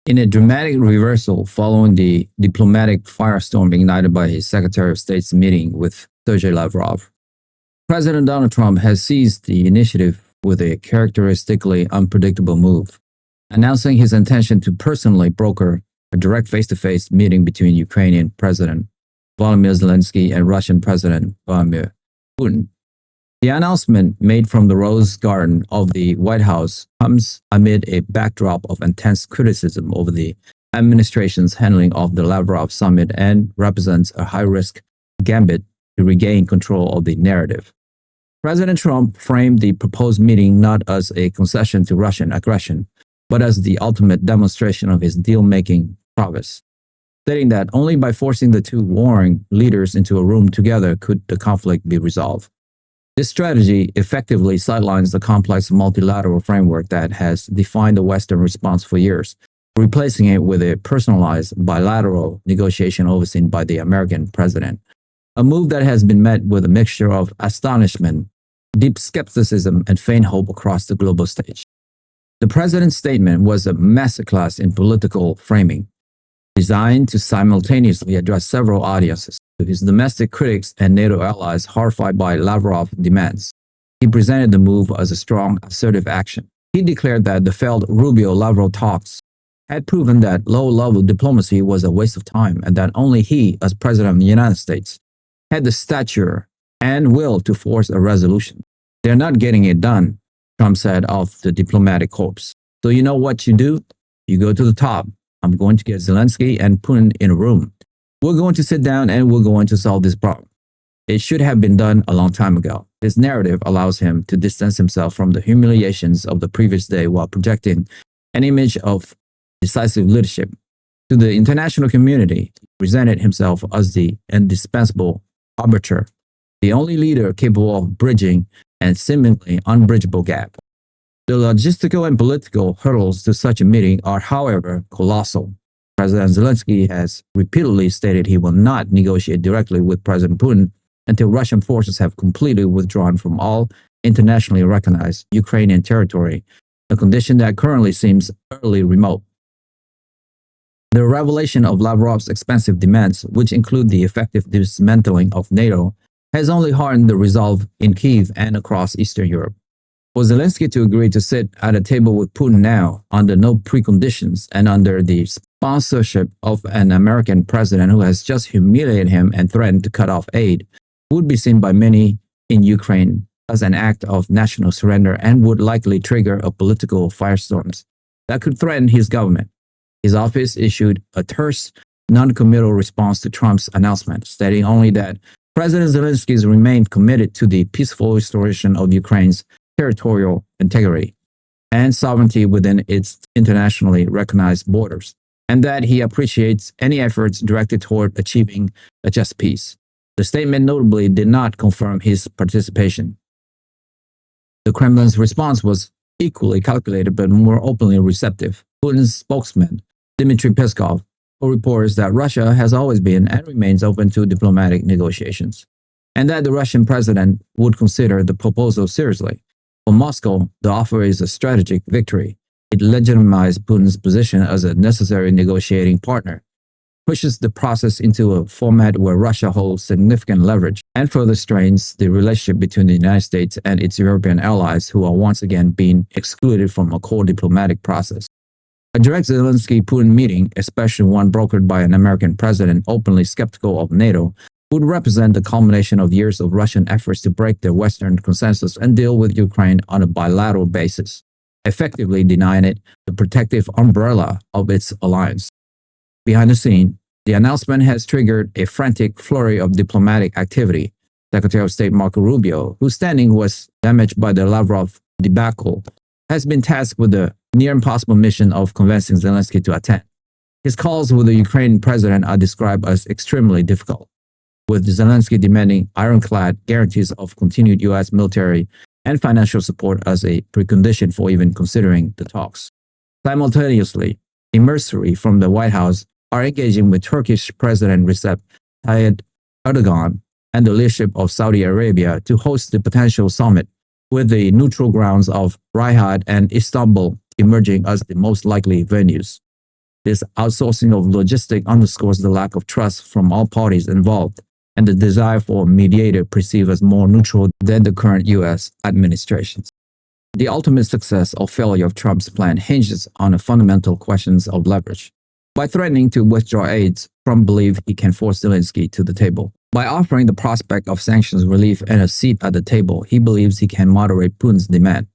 In a dramatic reversal following the diplomatic firestorm ignited by his Secretary of State's meeting with Sergei Lavrov, President Donald Trump has seized the initiative with a characteristically unpredictable move, announcing his intention to personally broker a direct face-to-face meeting between Ukrainian President Volodymyr Zelenskyy and Russian President Vladimir Putin. The announcement, made from the Rose Garden of the White House, comes amid a backdrop of intense criticism over the administration's handling of the Lavrov summit and represents a high-risk gambit to regain control of the narrative. President Trump framed the proposed meeting not as a concession to Russian aggression, but as the ultimate demonstration of his deal-making prowess, stating that only by forcing the two warring leaders into a room together could the conflict be resolved. This strategy effectively sidelines the complex multilateral framework that has defined the Western response for years, replacing it with a personalized bilateral negotiation overseen by the American president, a move that has been met with a mixture of astonishment, deep skepticism, and faint hope across the global stage. The president's statement was a masterclass in political framing, designed to simultaneously address several audiences. To his domestic critics and NATO allies horrified by Lavrov demands, he presented the move as a strong, assertive action. He declared that the failed Rubio-Lavrov talks had proven that low-level diplomacy was a waste of time and that only he, as President of the United States, had the stature and will to force a resolution. They're not getting it done, Trump said of the diplomatic corps. So you know what you do? You go to the top. I'm going to get Zelenskyy and Putin in a room. We're going to sit down and we're going to solve this problem. It should have been done a long time ago. This narrative allows him to distance himself from the humiliations of the previous day while projecting an image of decisive leadership. To the international community, he presented himself as the indispensable arbiter, the only leader capable of bridging a seemingly unbridgeable gap. The logistical and political hurdles to such a meeting are, however, colossal. President Zelenskyy has repeatedly stated he will not negotiate directly with President Putin until Russian forces have completely withdrawn from all internationally recognized Ukrainian territory, a condition that currently seems utterly remote. The revelation of Lavrov's expensive demands, which include the effective dismantling of NATO, has only hardened the resolve in Kyiv and across Eastern Europe. For Zelenskyy to agree to sit at a table with Putin now, under no preconditions and under the sponsorship of an American president who has just humiliated him and threatened to cut off aid, would be seen by many in Ukraine as an act of national surrender and would likely trigger a political firestorm that could threaten his government. His office issued a terse, non-committal response to Trump's announcement, stating only that President Zelenskyy remained committed to the peaceful restoration of Ukraine's territorial integrity and sovereignty within its internationally recognized borders, and that he appreciates any efforts directed toward achieving a just peace. The statement notably did not confirm his participation. The Kremlin's response was equally calculated but more openly receptive. Putin's spokesman, Dmitry Peskov, reports that Russia has always been and remains open to diplomatic negotiations, and that the Russian president would consider the proposal seriously. For Moscow, the offer is a strategic victory. It legitimizes Putin's position as a necessary negotiating partner, pushes the process into a format where Russia holds significant leverage, and further strains the relationship between the United States and its European allies, who are once again being excluded from a core diplomatic process. A direct Zelenskyy-Putin meeting, especially one brokered by an American president openly skeptical of NATO, would represent the culmination of years of Russian efforts to break the Western consensus and deal with Ukraine on a bilateral basis, effectively denying it the protective umbrella of its alliance. Behind the scene, the announcement has triggered a frantic flurry of diplomatic activity. Secretary of State Marco Rubio, whose standing was damaged by the Lavrov debacle, has been tasked with the near-impossible mission of convincing Zelenskyy to attend. His calls with the Ukrainian president are described as extremely difficult, with Zelenskyy demanding ironclad guarantees of continued U.S. military and financial support as a precondition for even considering the talks. Simultaneously, emissaries from the White House are engaging with Turkish President Recep Tayyip Erdogan and the leadership of Saudi Arabia to host the potential summit, with the neutral grounds of Riyadh and Istanbul emerging as the most likely venues. This outsourcing of logistics underscores the lack of trust from all parties involved and the desire for a mediator perceived as more neutral than the current U.S. administration. The ultimate success or failure of Trump's plan hinges on the fundamental questions of leverage. By threatening to withdraw aid, Trump believes he can force Zelenskyy to the table. By offering the prospect of sanctions relief and a seat at the table, he believes he can moderate Putin's demand.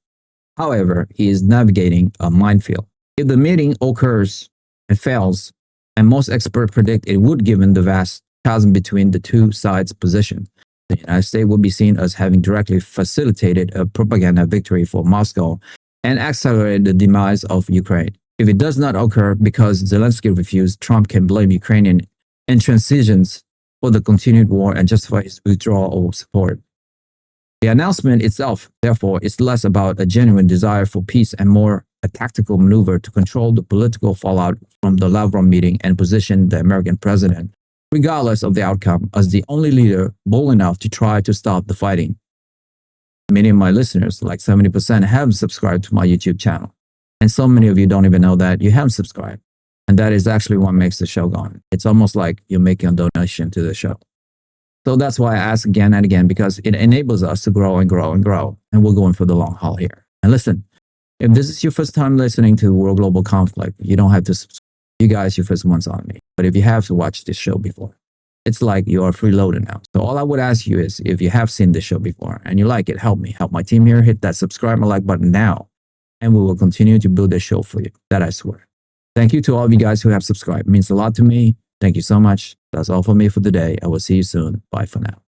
However, he is navigating a minefield. If the meeting occurs and fails, and most experts predict it would given the vast chasm between the two sides' position, the United States will be seen as having directly facilitated a propaganda victory for Moscow and accelerated the demise of Ukraine. If it does not occur because Zelenskyy refused, Trump can blame Ukrainian intransigence for the continued war and justify his withdrawal of support. The announcement itself, therefore, is less about a genuine desire for peace and more a tactical maneuver to control the political fallout from the Lavrov meeting and position the American president, regardless of the outcome, as the only leader bold enough to try to stop the fighting. Many of my listeners, like 70%, have subscribed to my YouTube channel. And so many of you don't even know that you haven't subscribed. And that is actually what makes the show go on. It's almost like you're making a donation to the show. So that's why I ask again and again, because it enables us to grow and grow and grow. And we're going for the long haul here. And listen, if this is your first time listening to World Global Conflict, you don't have to subscribe. You guys, your first ones on me. But if you have to watch this show before, it's like you are freeloaded now. So all I would ask you is, if you have seen this show before and you like it, help me, help my team here, hit that subscribe and like button now. And we will continue to build this show for you. That I swear. Thank you to all of you guys who have subscribed. It means a lot to me. Thank you so much. That's all for me for today. I will see you soon. Bye for now.